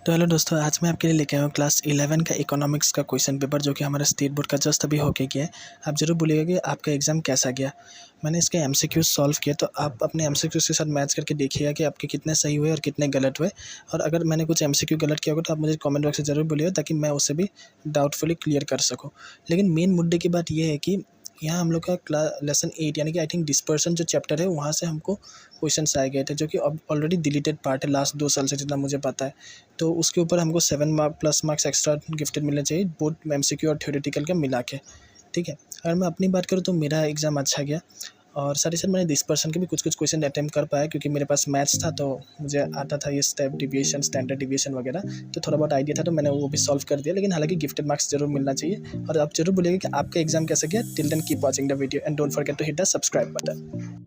तो हेलो दोस्तों, आज मैं आपके लिए लेके आया हूँ क्लास 11 का इकोनॉमिक्स का क्वेश्चन पेपर, जो कि हमारा स्टेट बोर्ड का जस्ट अभी होके गया है। आप ज़रूर बोलिएगा कि आपका एग्ज़ाम कैसा गया। मैंने इसके एमसीक्यूज सॉल्व किए, तो आप अपने एमसीक्यूज के साथ मैच करके देखिएगा कि आपके कितने सही हुए और कितने गलत हुए। और अगर मैंने कुछ एमसीक्यू गलत किया होगा तो आप मुझे कमेंट बॉक्स में ज़रूर बोलिएगा, ताकि मैं उसे भी डाउटफुली क्लियर कर सकूँ। लेकिन मेन मुद्दे की बात यह है कि यहाँ हम लोग का लेसन 8 यानी कि आई थिंक डिस्पर्सन जो चैप्टर है, वहाँ से हमको क्वेश्चंस आए गए थे, जो कि अब ऑलरेडी डिलीटेड पार्ट है लास्ट 2 साल से, जितना मुझे पता है। तो उसके ऊपर हमको 7 प्लस मार्क्स एक्स्ट्रा गिफ्टेड मिलने चाहिए, बोथ एमसीक्यू और थ्योरेटिकल का मिला के। ठीक है, अगर मैं अपनी बात करूँ तो मेरा एग्ज़ाम अच्छा गया। और साथ ही साथ मैंने डिस्पर्सन के भी कुछ कुछ क्वेश्चन अटैम्प्ट कर पाया, क्योंकि मेरे पास मैथ्स था, तो मुझे आता था ये स्टेप डिविएशन, स्टैंडर्ड डिविएशन वगैरह। तो थोड़ा बहुत आइडिया था, तो मैंने वो भी सॉल्व कर दिया। लेकिन हालांकि गिफ्टेड मार्क्स जरूर मिलना चाहिए। और आप जरूर बोलिएगा कि आपका एग्जाम कैसा गया। Till then keep watching the video and don't forget to hit the subscribe button.